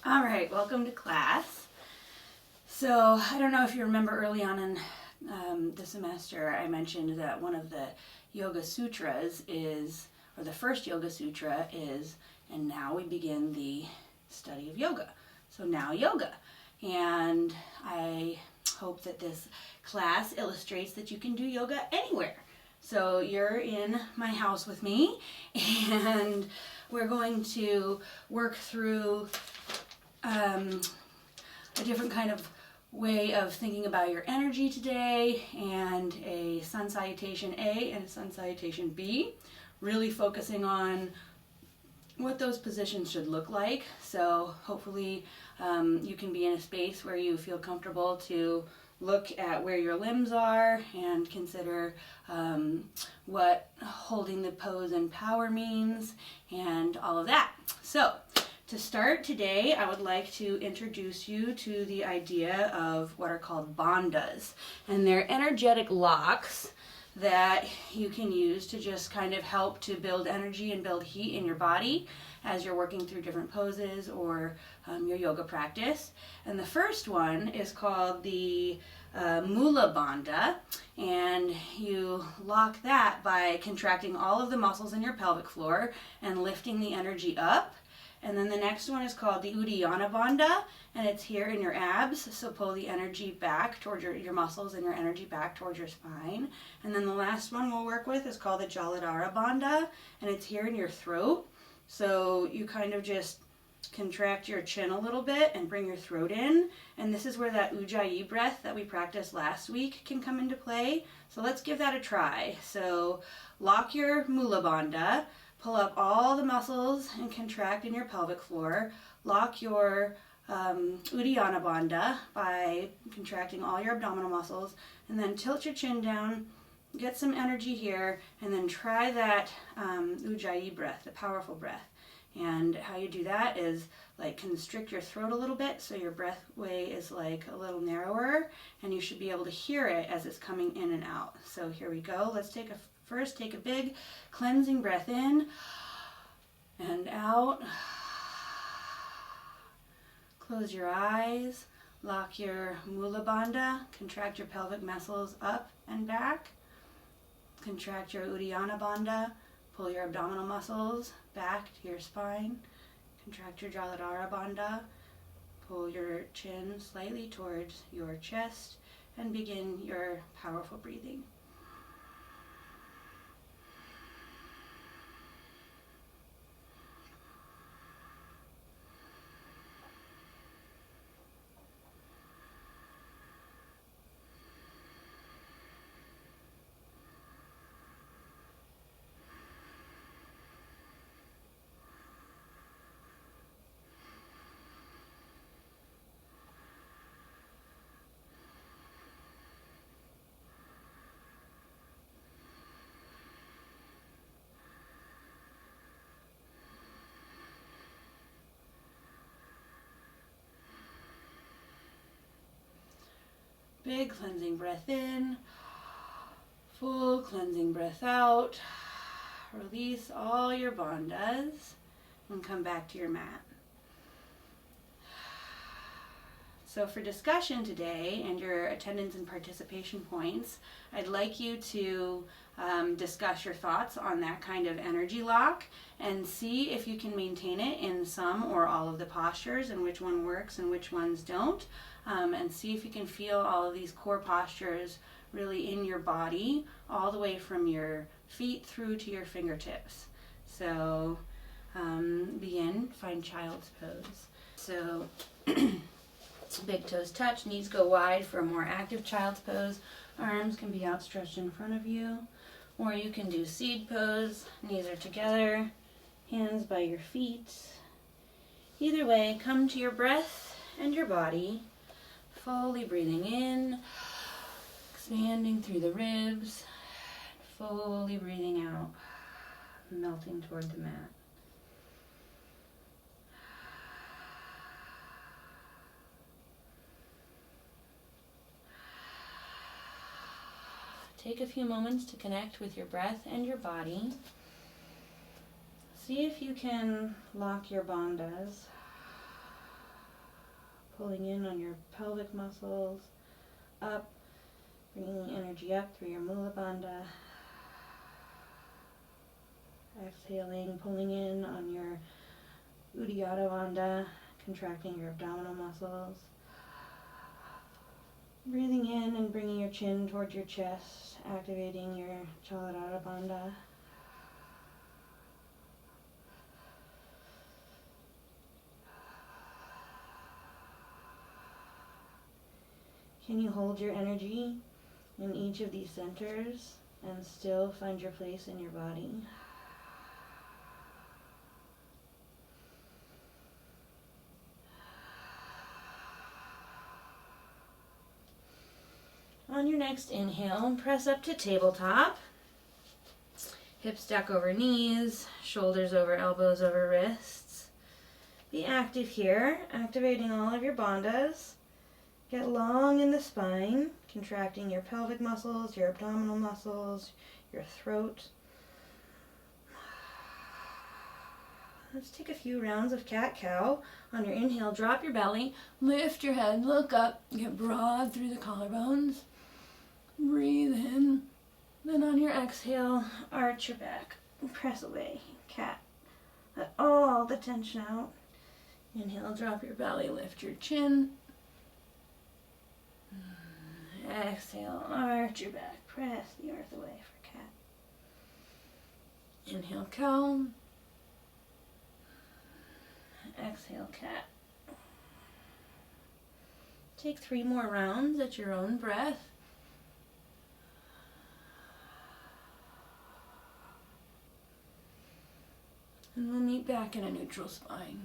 All right, welcome to class. So I don't know if you remember early on in the semester, I mentioned that one of the Yoga Sutras is, or the first Yoga Sutra is, and now we begin the study of yoga. So now yoga. And I hope that this class illustrates that you can do yoga anywhere. So you're in my house with me, and we're going to work through a different kind of way of thinking about your energy today, and a sun salutation A and a sun salutation B, really focusing on what those positions should look like. So hopefully you can be in a space where you feel comfortable to look at where your limbs are and consider what holding the pose in power means and all of that. So to start today, I would like to introduce you to the idea of what are called bandhas, and they're energetic locks that you can use to just kind of help to build energy and build heat in your body as you're working through different poses or your yoga practice. And the first one is called the Mula Bandha, and you lock that by contracting all of the muscles in your pelvic floor and lifting the energy up. And then the next one is called the Uddiyana Bandha, and it's here in your abs, so pull the energy back towards your muscles and your energy back towards your spine. And then the last one we'll work with is called the Jaladhara Bandha, and it's here in your throat. So you kind of just contract your chin a little bit and bring your throat in, and this is where that Ujjayi breath that we practiced last week can come into play. So let's give that a try. So lock your Mula Bandha, pull up all the muscles and contract in your pelvic floor. Lock your Uddiyana Bandha by contracting all your abdominal muscles, and then tilt your chin down, get some energy here, and then try that Ujjayi breath, the powerful breath. And how you do that is like constrict your throat a little bit so your breathway is like a little narrower, and you should be able to hear it as it's coming in and out. So here we go. Let's take a big cleansing breath in and out. Close your eyes, lock your Mula Bandha, contract your pelvic muscles up and back. Contract your Uddiyana Bandha, pull your abdominal muscles back to your spine. Contract your Jaladhara Bandha, pull your chin slightly towards your chest, and begin your powerful breathing. Big cleansing breath in, full cleansing breath out. Release all your bandhas and come back to your mat. So for discussion today and your attendance and participation points, I'd like you to discuss your thoughts on that kind of energy lock and see if you can maintain it in some or all of the postures, and which one works and which ones don't. And see if you can feel all of these core postures really in your body, all the way from your feet through to your fingertips. So begin, find child's pose. So big toes touch, knees go wide for a more active child's pose. Arms can be outstretched in front of you, or you can do seed pose. Knees are together, hands by your feet. Either way, come to your breath and your body, fully breathing in, expanding through the ribs, fully breathing out, melting toward the mat. Take a few moments to connect with your breath and your body. See if you can lock your bandhas pulling in on your pelvic muscles, up, bringing the energy up through your Mula Bandha. Exhaling, pulling in on your Uddiyana Bandha, contracting your abdominal muscles. Breathing in and bringing your chin towards your chest, activating your Chaladara Bandha. Can you hold your energy in each of these centers and still find your place in your body? On your next inhale, press up to tabletop. Hips stack over knees, shoulders over elbows over wrists. Be active here, activating all of your bandhas. Get long in the spine, contracting your pelvic muscles, your abdominal muscles, your throat. Let's take a few rounds of cat-cow. On your inhale, drop your belly, lift your head, look up, get broad through the collarbones. Breathe in. Then on your exhale, arch your back, press away, cat. Let all the tension out. Inhale, drop your belly, lift your chin. Exhale, arch your back, press the earth away for cat. Inhale, cow. Exhale, cat. Take 3 more rounds at your own breath. And we'll meet back in a neutral spine.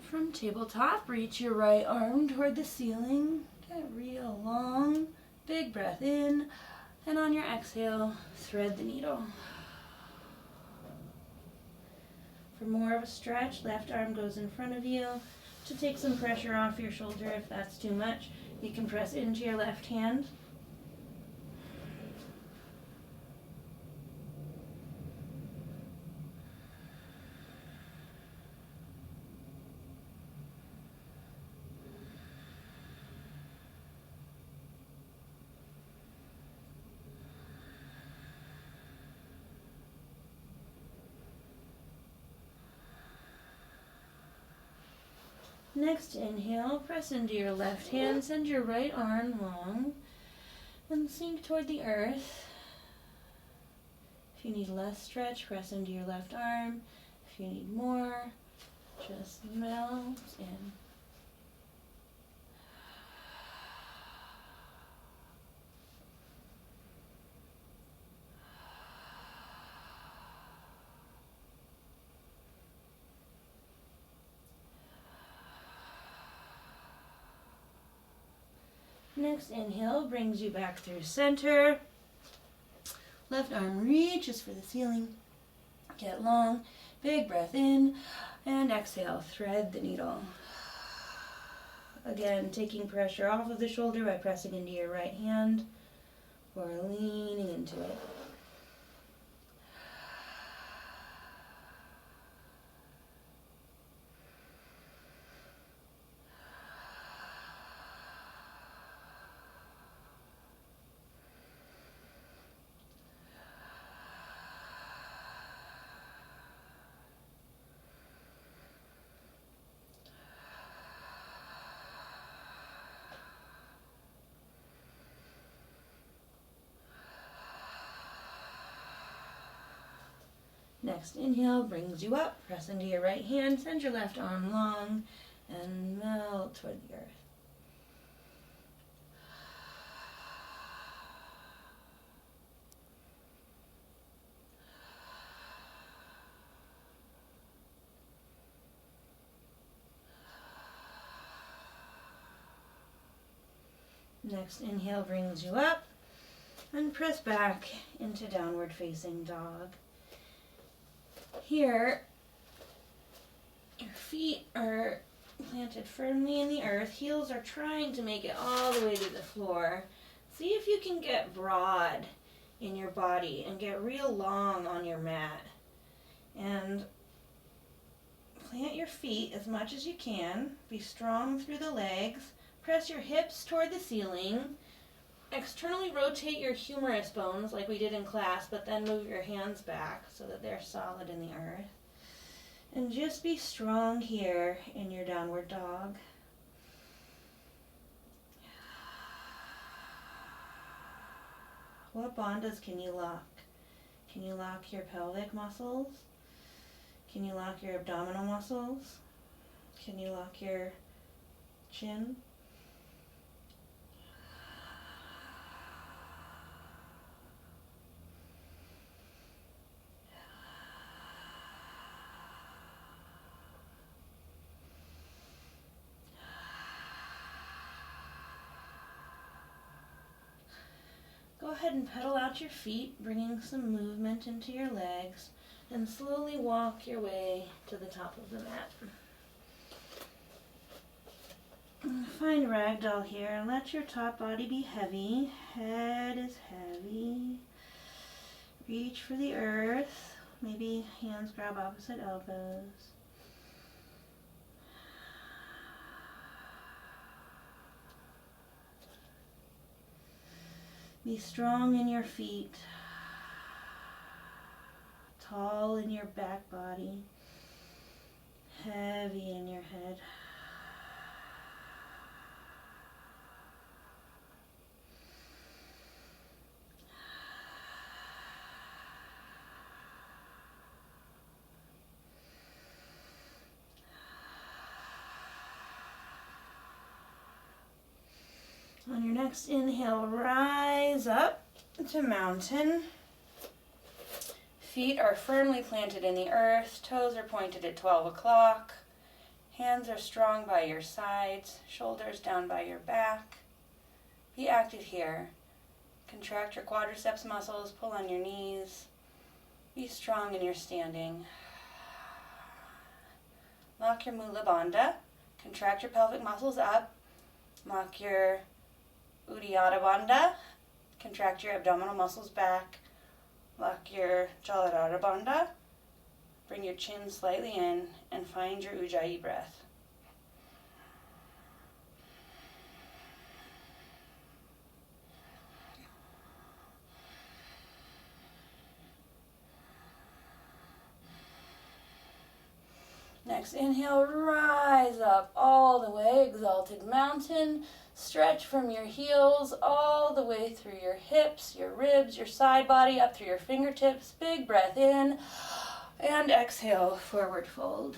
From tabletop, reach your right arm toward the ceiling. Get real long. Big breath in. And on your exhale, thread the needle. For more of a stretch, left arm goes in front of you. To take some pressure off your shoulder if that's too much, you can press into your left hand. Next inhale, press into your left hand, send your right arm long, and sink toward the earth. If you need less stretch, press into your left arm. If you need more, just melt in. Next inhale brings you back through center. Left arm reaches for the ceiling. Get long. Big breath in. And exhale, thread the needle. Again, taking pressure off of the shoulder by pressing into your right hand or leaning into it. Next inhale brings you up. Press into your right hand, send your left arm long, and melt toward the earth. Next inhale brings you up, and press back into downward facing dog. Here, your feet are planted firmly in the earth. Heels are trying to make it all the way to the floor. See if you can get broad in your body and get real long on your mat. And plant your feet as much as you can. Be strong through the legs. Press your hips toward the ceiling. Externally rotate your humerus bones like we did in class, but then move your hands back so that they're solid in the earth. And just be strong here in your downward dog. What bandhas can you lock? Can you lock your pelvic muscles? Can you lock your abdominal muscles? Can you lock your chin? Go ahead and pedal out your feet, bringing some movement into your legs, and slowly walk your way to the top of the mat. Find ragdoll here and let your top body be heavy. Head is heavy. Reach for the earth. Maybe hands grab opposite elbows. Be strong in your feet, tall in your back body, heavy in your head. On your next inhale, rise up to mountain. Feet are firmly planted in the earth. Toes are pointed at 12 o'clock. Hands are strong by your sides. Shoulders down by your back. Be active here. Contract your quadriceps muscles. Pull on your knees. Be strong in your standing. Lock your Mula Bandha. Contract your pelvic muscles up. Lock your Uddiyana Bandha. Contract your abdominal muscles back. Lock your Jaladhara Bandha. Bring your chin slightly in and find your Ujjayi breath. Next inhale, rise up all the way, exalted mountain. Stretch from your heels all the way through your hips, your ribs, your side body, up through your fingertips. Big breath in, and exhale, forward fold.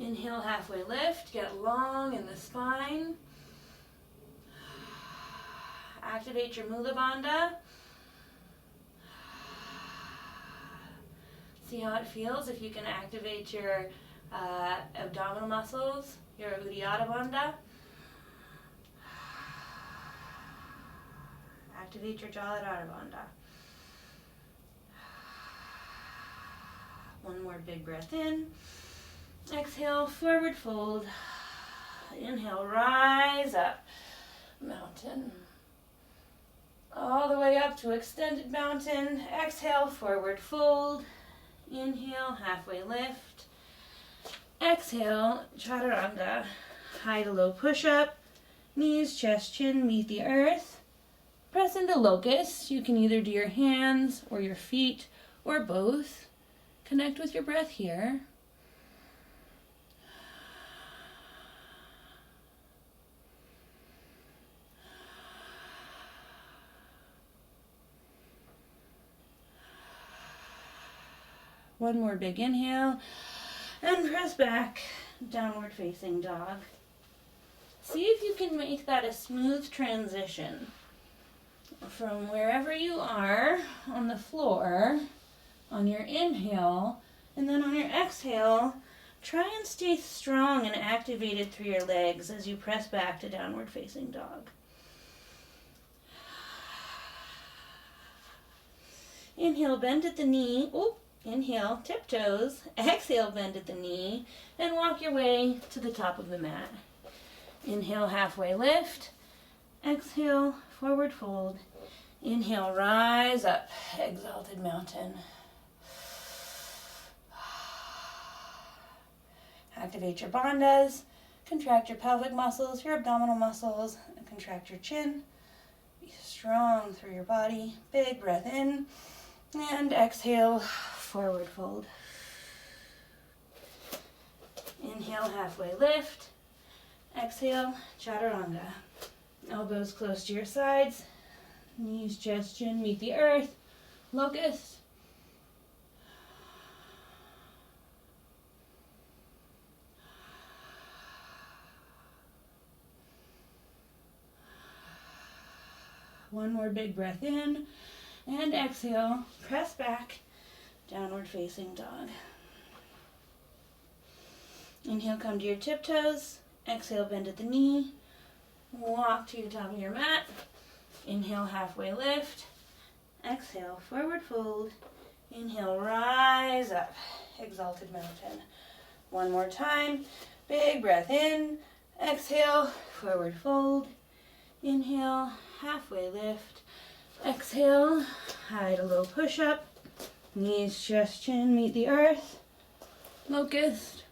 Inhale, halfway lift, get long in the spine. Activate your Mula Bandha. See how it feels if you can activate your abdominal muscles, your Uddiyana Bandha. Activate your Jaladhara Bandha. One more big breath in. Exhale, forward fold. Inhale, rise up. Mountain. All the way up to extended mountain. Exhale, forward fold. Inhale, halfway lift. Exhale, chaturanga. High to low push-up. Knees, chest, chin meet the earth. Press into locust. You can either do your hands or your feet or both. Connect with your breath here. One more big inhale, and press back, downward facing dog. See if you can make that a smooth transition from wherever you are on the floor, on your inhale, and then on your exhale, Try and stay strong and activated through your legs as you press back to downward facing dog. Inhale, bend at the knee. Oop. Inhale, tiptoes. Exhale, bend at the knee. And walk your way to the top of the mat. Inhale, halfway lift. Exhale, forward fold. Inhale, rise up. Exalted mountain. Activate your bandhas. Contract your pelvic muscles, your abdominal muscles, and contract your chin. Be strong through your body. Big breath in. And exhale, forward fold. Inhale, halfway lift. Exhale, chaturanga. Elbows close to your sides. Knees, chest, chin meet the earth. Locust. One more big breath in. And exhale, press back, downward facing dog. Inhale, come to your tiptoes. Exhale, bend at the knee. Walk to the top of your mat. Inhale, halfway lift. Exhale, forward fold. Inhale, rise up. Exalted mountain. One more time. Big breath in. Exhale, forward fold. Inhale, halfway lift. Exhale, high to low push-up. Knees, chest, chin meet the earth. Locust.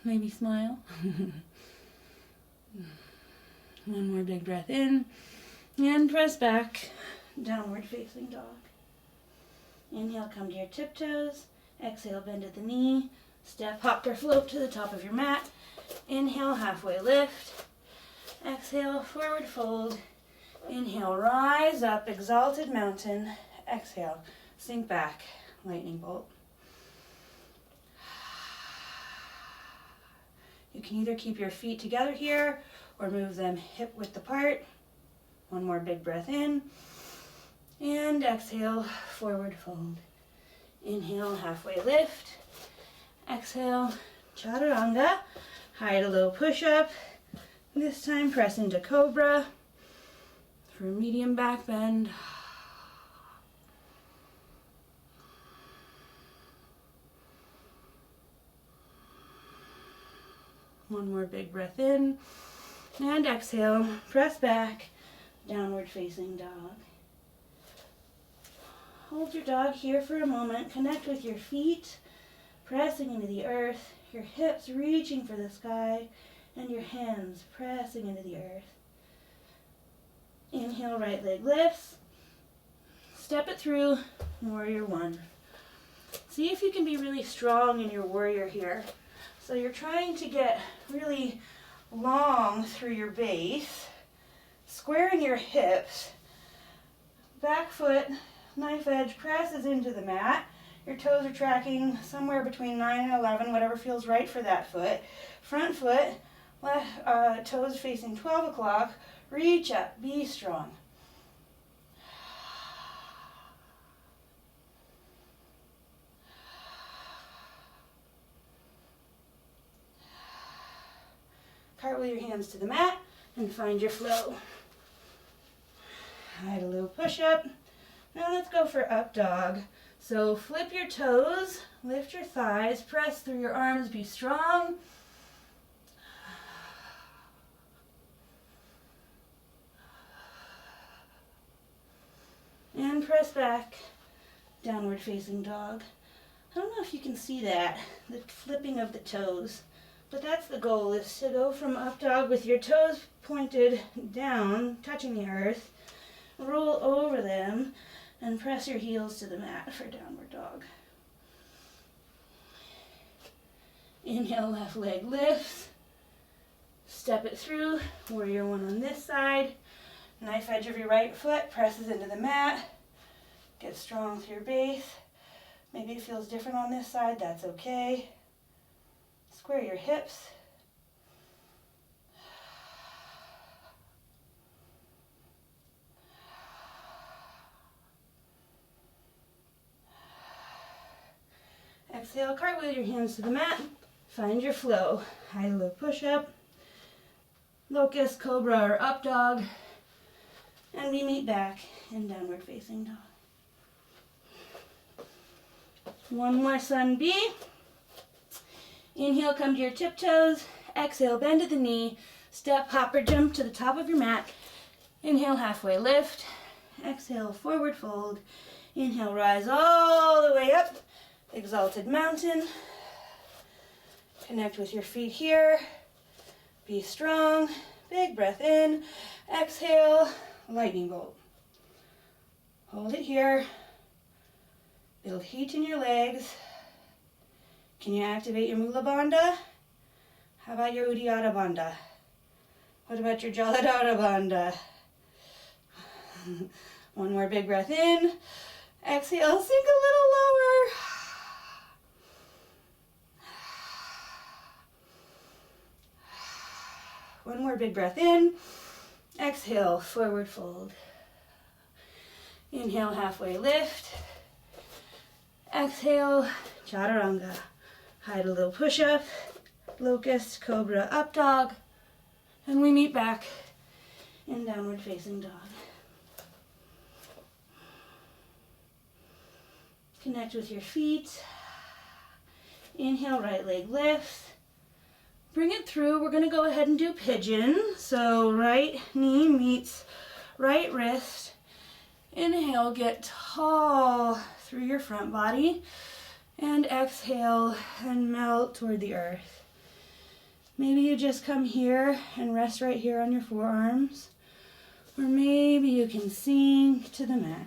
Maybe smile. One more big breath in. And press back. Downward facing dog. Inhale, come to your tiptoes. Exhale, bend at the knee. Step, hop, or float to the top of your mat. Inhale, halfway lift. Exhale, forward fold. Inhale, rise up, exalted mountain. Exhale, sink back, lightning bolt. You can either keep your feet together here or move them hip width apart. One more big breath in. And exhale, forward fold. Inhale, halfway lift. Exhale, chaturanga, high to low push-up. This time press into cobra for a medium back bend. One more big breath in. And exhale, press back, downward facing dog. Hold your dog here for a moment. Connect with your feet, pressing into the earth, your hips reaching for the sky, and your hands pressing into the earth. Inhale, right leg lifts. Step it through, warrior one. See if you can be really strong in your warrior here. So you're trying to get really long through your base, squaring your hips, back foot, knife edge presses into the mat. Your toes are tracking somewhere between 9 and 11, whatever feels right for that foot. Front foot, toes facing 12 o'clock. Reach up, be strong. Cartwheel your hands to the mat and find your flow. High to low push-up. Now let's go for up dog. So flip your toes, lift your thighs, press through your arms, be strong. And press back, downward facing dog. I don't know if you can see that, the flipping of the toes. But that's the goal, is to go from up dog with your toes pointed down, touching the earth, roll over them, and press your heels to the mat for downward dog. Inhale, left leg lifts. Step it through, warrior one on this side. Knife edge of your right foot presses into the mat. Get strong through your base. Maybe it feels different on this side, that's okay. Square your hips. Exhale, cartwheel your hands to the mat. Find your flow. High to low push-up, locust, cobra, or up dog. And we meet back in downward facing dog. One more sun B. Inhale, come to your tiptoes. Exhale, bend at the knee. Step, hop, or jump to the top of your mat. Inhale, halfway lift. Exhale, forward fold. Inhale, rise all the way up. Exalted mountain. Connect with your feet here. Be strong. Big breath in. Exhale, lightning bolt. Hold it here. Build heat in your legs. Can you activate your Mula Bandha? How about your Uddiyana Bandha? What about your Jaladhara Bandha? One more big breath in. Exhale, sink a little lower. One more big breath in. Exhale, forward fold. Inhale, halfway lift. Exhale, chaturanga. High to low push-up, locust, cobra, up dog. And we meet back in downward facing dog. Connect with your feet. Inhale, right leg lifts. Bring it through. We're going to go ahead and do pigeon. So right knee meets right wrist. Inhale, get tall through your front body. And exhale and melt toward the earth. Maybe you just come here and rest right here on your forearms. Or maybe you can sink to the mat.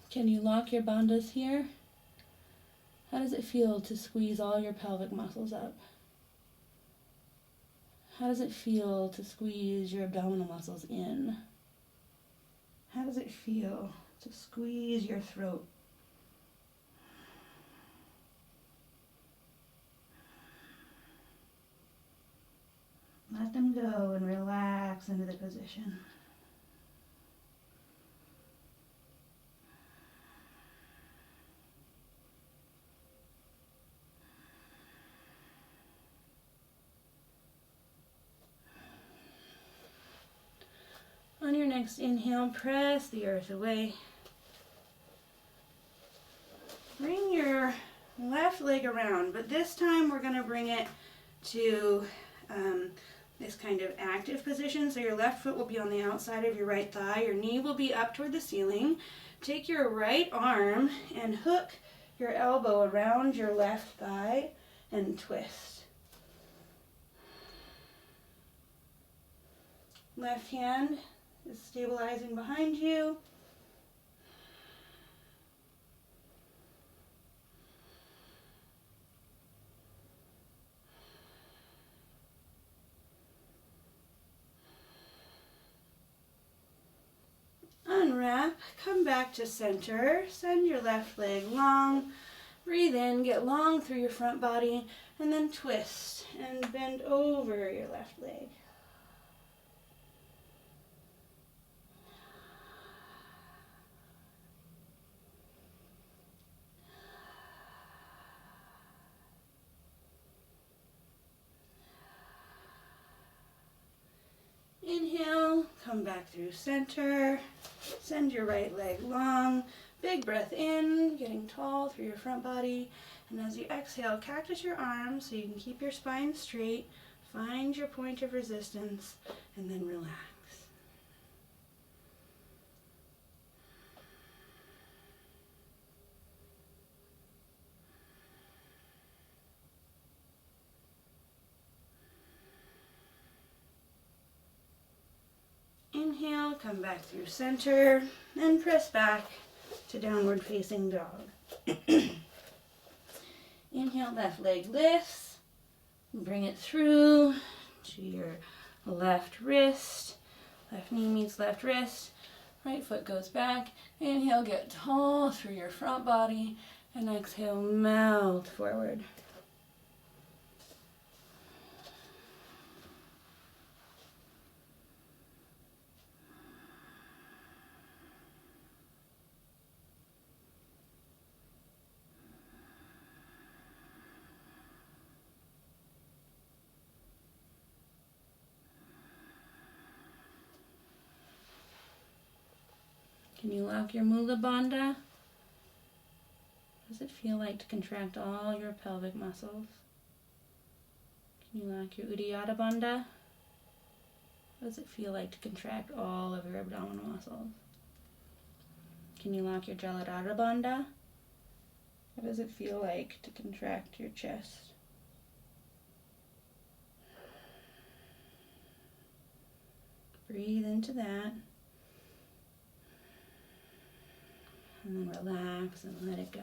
Can you lock your bandhas here? How does it feel to squeeze all your pelvic muscles up? How does it feel to squeeze your abdominal muscles in? How does it feel to squeeze your throat? Let them go and relax into the position. On your next inhale, press the earth away. Bring your left leg around, but this time we're going to bring it to this kind of active position. So your left foot will be on the outside of your right thigh. Your knee will be up toward the ceiling. Take your right arm and hook your elbow around your left thigh and twist. Left hand is stabilizing behind you. Unwrap, come back to center, send your left leg long, breathe in, get long through your front body, and then twist and bend over your left leg. Inhale, come back through center, send your right leg long, big breath in, getting tall through your front body, and as you exhale, cactus your arms so you can keep your spine straight, find your point of resistance, and then relax. Inhale, come back through center, and press back to downward facing dog. Inhale, left leg lifts. Bring it through to your left wrist. Left knee meets left wrist. Right foot goes back. Inhale, get tall through your front body. And exhale, melt forward. Can you lock your Mula Bandha? What does it feel like to contract all your pelvic muscles? Can you lock your Uddiyana Bandha? What does it feel like to contract all of your abdominal muscles? Can you lock your Jaladhara Bandha? What does it feel like to contract your chest? Breathe into that. And then relax and let it go.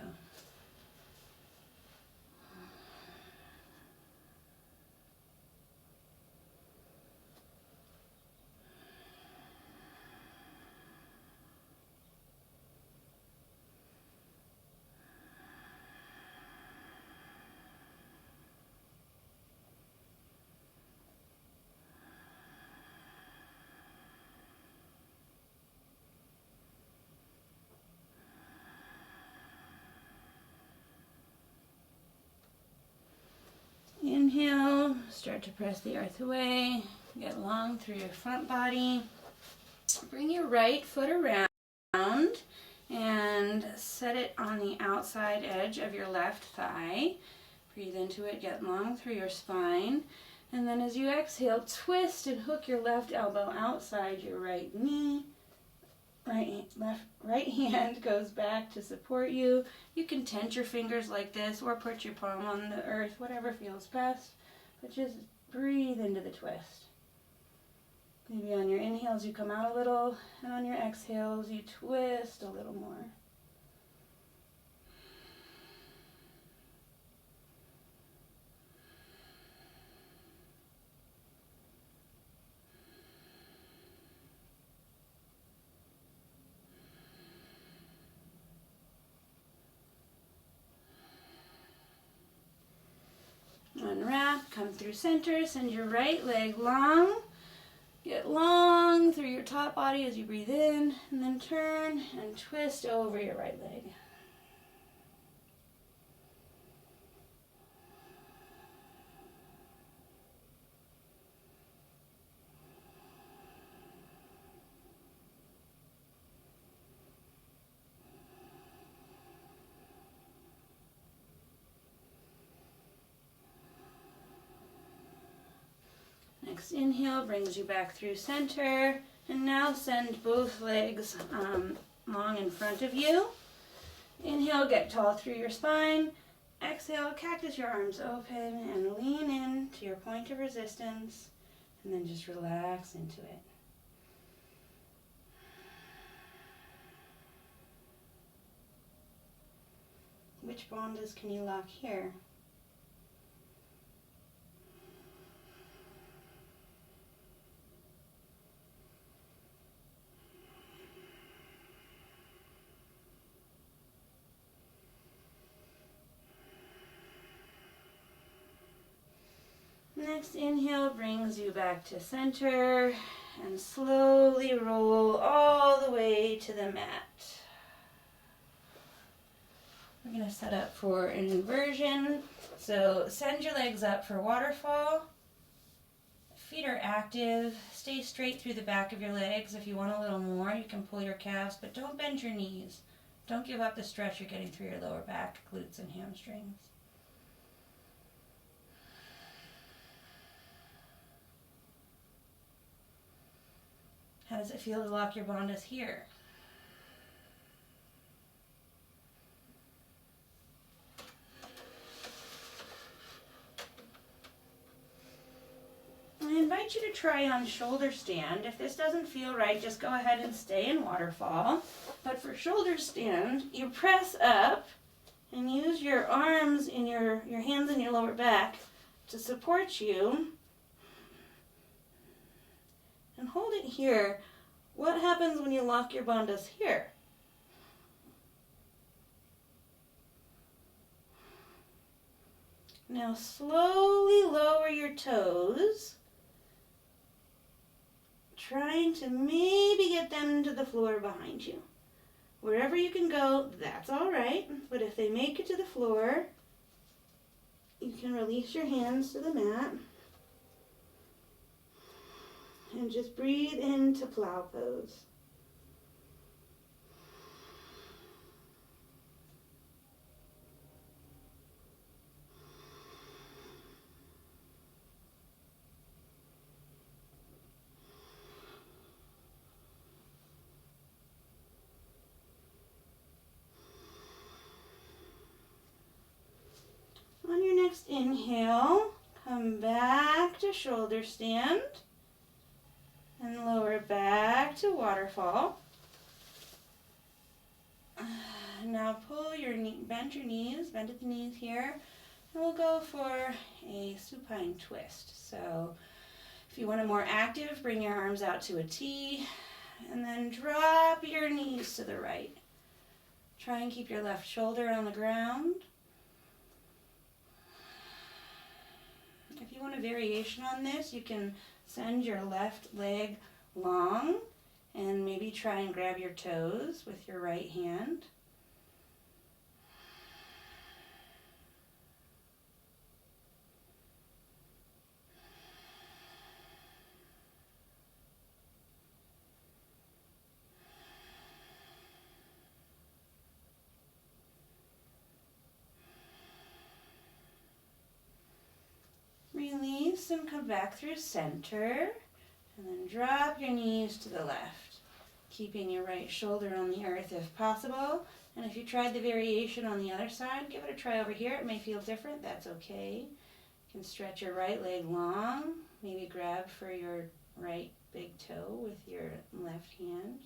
Inhale, start to press the earth away. Get long through your front body. Bring your right foot around and set it on the outside edge of your left thigh. Breathe into it, get long through your spine. And then as you exhale, twist and hook your left elbow outside your right knee. Right hand goes back to support you. You can tense your fingers like this or put your palm on the earth, whatever feels best. But just breathe into the twist. Maybe on your inhales you come out a little, and on your exhales you twist a little more. Unwrap, come through center, send your right leg long. Get long through your top body as you breathe in, and then turn and twist over your right leg. Next inhale brings you back through center, and now send both legs long in front of you. Inhale, get tall through your spine. Exhale, cactus your arms open and lean in to your point of resistance, and then just relax into it. Which bandhas can you lock here? Next inhale brings you back to center, and slowly roll all the way to the mat. We're going to set up for an inversion. So send your legs up for waterfall. Feet are active. Stay straight through the back of your legs. If you want a little more, you can pull your calves, but don't bend your knees. Don't give up the stretch you're getting through your lower back, glutes, and hamstrings. How does it feel to lock your bandhas here? I invite you to try on shoulder stand. If this doesn't feel right, just go ahead and stay in waterfall. But for shoulder stand, you press up and use your arms in your hands in your lower back to support you. And hold it here. What happens when you lock your bandhas here? Now slowly lower your toes, trying to maybe get them to the floor behind you. Wherever you can go, that's all right. But if they make it to the floor, you can release your hands to the mat. And just breathe into plow pose. On your next inhale, come back to shoulder stand and lower back to waterfall. Now pull your knee, bend your knees, bend at the knees here, and we'll go for a supine twist. So if you want a more active, bring your arms out to a T, and then drop your knees to the right. Try and keep your left shoulder on the ground. If you want a variation on this, you can send your left leg long and maybe try and grab your toes with your right hand. Release and come back through center, and then drop your knees to the left, keeping your right shoulder on the earth if possible. And if you tried the variation on the other side, give it a try over here. It may feel different, that's okay. You can stretch your right leg long, maybe grab for your right big toe with your left hand.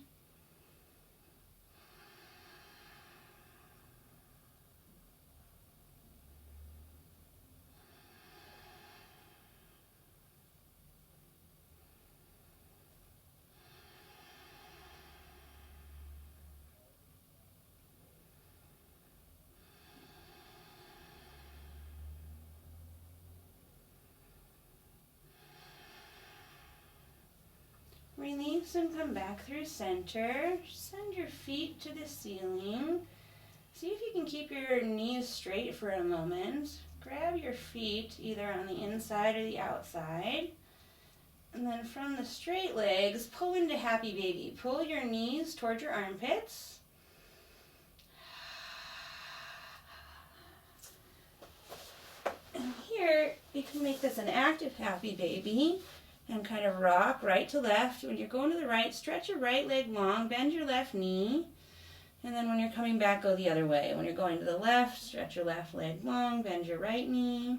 Release and come back through center. Send your feet to the ceiling. See if you can keep your knees straight for a moment. Grab your feet either on the inside or the outside. And then from the straight legs, pull into happy baby. Pull your knees toward your armpits. And here, you can make this an active happy baby and kind of rock right to left. When you're going to the right, stretch your right leg long, bend your left knee. And then when you're coming back, go the other way. When you're going to the left, stretch your left leg long, bend your right knee.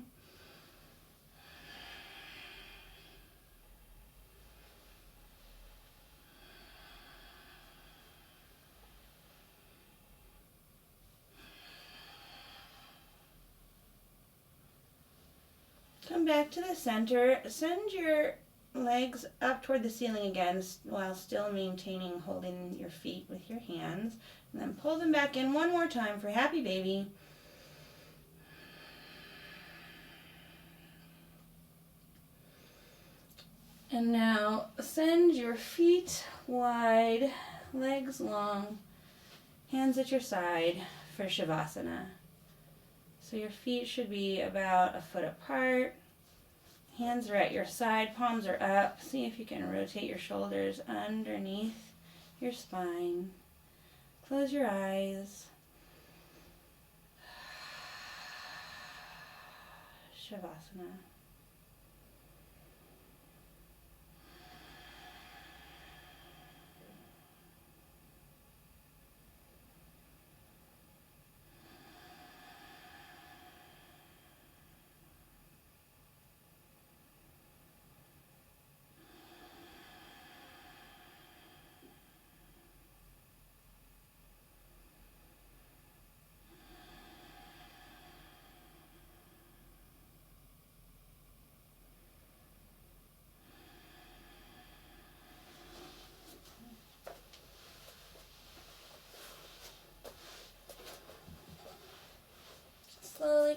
Come back to the center. Send your legs up toward the ceiling again while still maintaining holding your feet with your hands. And then pull them back in one more time for happy baby. And now send your feet wide, legs long, hands at your side for Shavasana. So your feet should be about a foot apart. Hands are at your side, palms are up. See if you can rotate your shoulders underneath your spine. Close your eyes. Shavasana.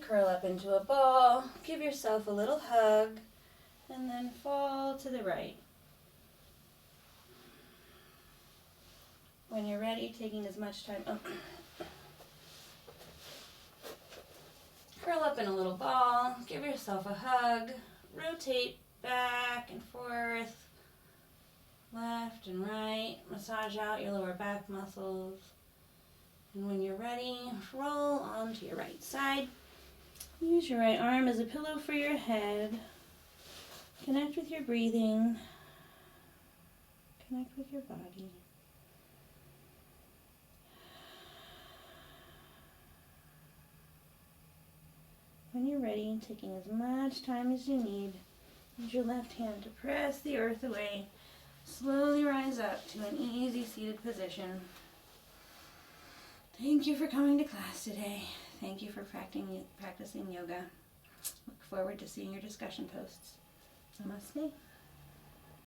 curl up into a ball, give yourself a little hug, and then fall to the right. When you're ready, taking as much time up. Curl up in a little ball, give yourself a hug, rotate back and forth, left and right, massage out your lower back muscles. And when you're ready, roll onto your right side. Use your right arm as a pillow for your head. Connect with your breathing. Connect with your body. When you're ready, taking as much time as you need, use your left hand to press the earth away. Slowly rise up to an easy seated position. Thank you for coming to class today. Thank you for practicing yoga. Look forward to seeing your discussion posts. Namaste.